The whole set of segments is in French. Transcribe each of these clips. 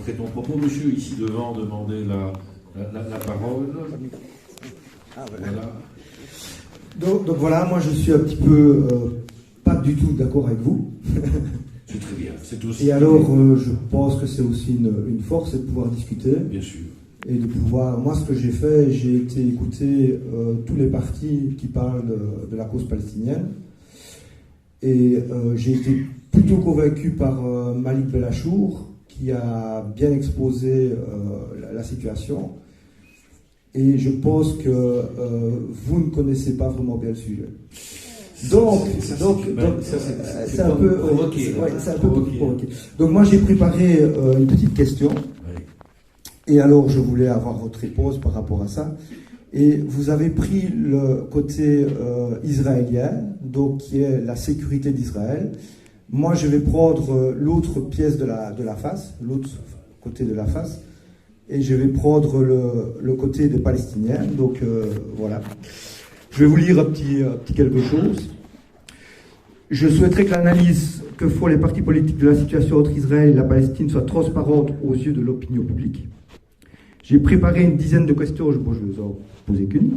après ton propos. Monsieur, ici devant, demandait la parole. Voilà. Donc voilà, moi je suis un petit peu pas du tout d'accord avec vous. C'est très bien. C'est aussi. Et alors, je pense que c'est aussi une force, c'est de pouvoir discuter. Bien sûr. Et de pouvoir. Moi, ce que j'ai fait, j'ai été écouter tous les partis qui parlent de la cause palestinienne. Et j'ai été plutôt convaincu par Malik Belachour, qui a bien exposé la situation. Et je pense que vous ne connaissez pas vraiment bien le sujet. Donc, c'est un peu provoqué. C'est un peu provoqué. Donc moi, j'ai préparé une petite question. Oui. Et alors, je voulais avoir votre réponse par rapport à ça. Et vous avez pris le côté israélien, donc qui est la sécurité d'Israël. Moi, je vais prendre l'autre pièce de la face, l'autre côté de la face, et je vais prendre le côté des Palestiniens. Donc voilà. Je vais vous lire un petit quelque chose. Je souhaiterais que l'analyse que font les partis politiques de la situation entre Israël et la Palestine soit transparente aux yeux de l'opinion publique. J'ai préparé une dizaine de questions, je ne vais en poser qu'une.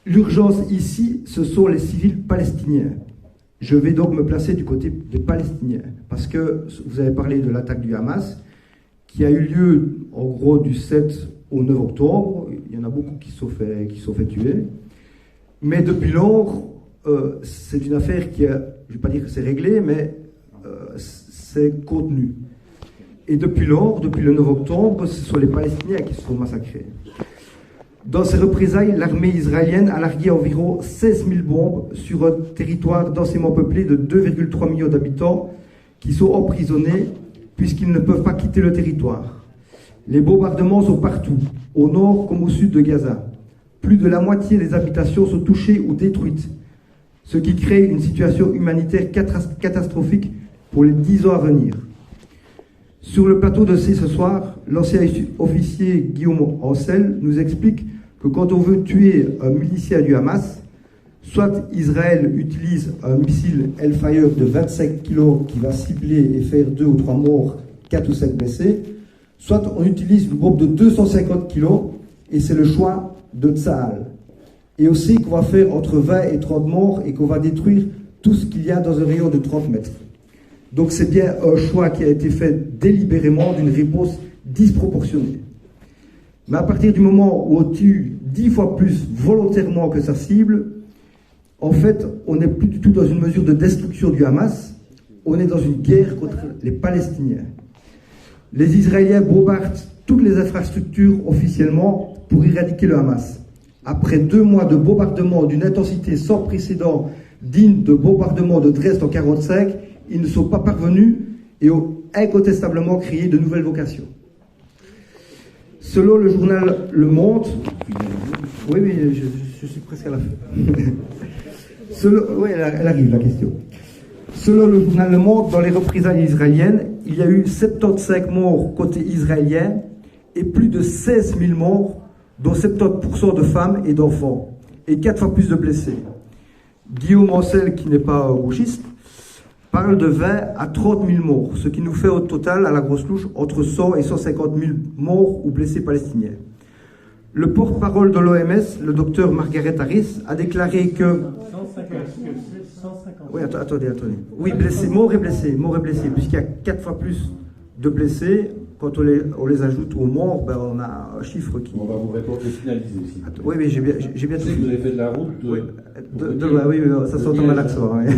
L'urgence ici, ce sont les civils palestiniens. Je vais donc me placer du côté des Palestiniens, parce que vous avez parlé de l'attaque du Hamas, qui a eu lieu en gros du 7 au 9 octobre. Il y en a beaucoup qui se sont fait tuer. Mais depuis lors, c'est une affaire qui a, je ne vais pas dire que c'est réglé, mais c'est contenu. Et depuis lors, depuis le 9 octobre, ce sont les Palestiniens qui se sont massacrés. Dans ces représailles, l'armée israélienne a largué environ 16 000 bombes sur un territoire densément peuplé de 2,3 millions d'habitants qui sont emprisonnés puisqu'ils ne peuvent pas quitter le territoire. Les bombardements sont partout, au nord comme au sud de Gaza. Plus de la moitié des habitations sont touchées ou détruites, ce qui crée une situation humanitaire catastrophique pour les 10 ans à venir. Sur le plateau de ce soir, l'ancien officier Guillaume Ancel nous explique que quand on veut tuer un milicien du Hamas, soit Israël utilise un missile Hellfire de 25 kg qui va cibler et faire 2 ou 3 morts, 4 ou 5 blessés, soit on utilise une bombe de 250 kg et c'est le choix de Tsahal. Et aussi qu'on va faire entre 20 et 30 morts et qu'on va détruire tout ce qu'il y a dans un rayon de 30 mètres. Donc c'est bien un choix qui a été fait délibérément d'une réponse disproportionnée. Mais à partir du moment où on tue 10 fois plus volontairement que sa cible, en fait, on n'est plus du tout dans une mesure de destruction du Hamas, on est dans une guerre contre les Palestiniens. Les Israéliens bombardent toutes les infrastructures officiellement pour éradiquer le Hamas. Après 2 mois de bombardement d'une intensité sans précédent, digne de bombardement de Dresde en 1945, ils ne sont pas parvenus et ont incontestablement créé de nouvelles vocations. Selon le journal Le Monde, oui, je suis presque à la fin. Oui, elle arrive la question. Selon le journal Le Monde, dans les représailles israéliennes, il y a eu 75 morts côté israélien et plus de 16 000 morts, dont 70% de femmes et d'enfants, et 4 fois plus de blessés. Guillaume Ancel, qui n'est pas gauchiste, parle de 20 à 30 000 morts, ce qui nous fait au total, à la grosse louche, entre 100 et 150 000 morts ou blessés palestiniens. Le porte-parole de l'OMS, le docteur Margaret Harris, a déclaré que... 150. Oui, attendez. Oui, blessés, morts et blessés, puisqu'il y a 4 fois plus de blessés. Quand on les ajoute aux morts, ben on a un chiffre qui... On va vous répondre et finaliser aussi. Oui, j'ai bien... Vous avez fait de la route oui, ça s'entend mal l'accent. Oui.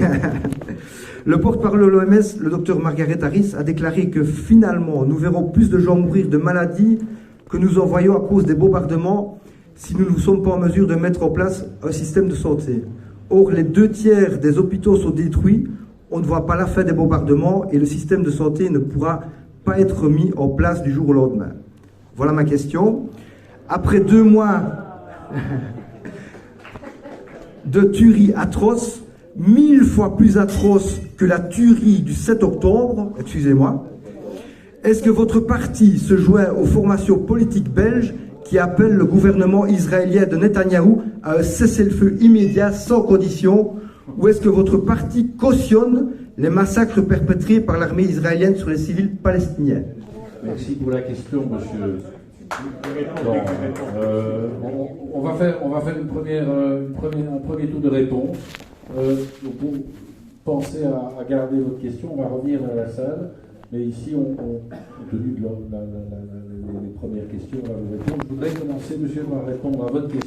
Le porte-parole de l'OMS, le docteur Margaret Harris, a déclaré que finalement, nous verrons plus de gens mourir de maladies que nous en voyons à cause des bombardements si nous ne sommes pas en mesure de mettre en place un système de santé. Or, les 2/3 des hôpitaux sont détruits, on ne voit pas la fin des bombardements et le système de santé ne pourra pas être mis en place du jour au lendemain. Voilà ma question. Après 2 mois de tueries atroces, 1000 fois plus atroces que la tuerie du 7 octobre, excusez-moi, est-ce que votre parti se joint aux formations politiques belges qui appellent le gouvernement israélien de Netanyahou à un cessez-le-feu immédiat sans condition, ou est-ce que votre parti cautionne les massacres perpétrés par l'armée israélienne sur les civils palestiniens. Merci pour la question, monsieur. Bon, on va faire un premier tour de réponse. Vous pensez à garder votre question, on va revenir à la salle. Mais ici, compte tenu de les premières questions, on va vous répondre. Je voudrais commencer, monsieur, par répondre à votre question.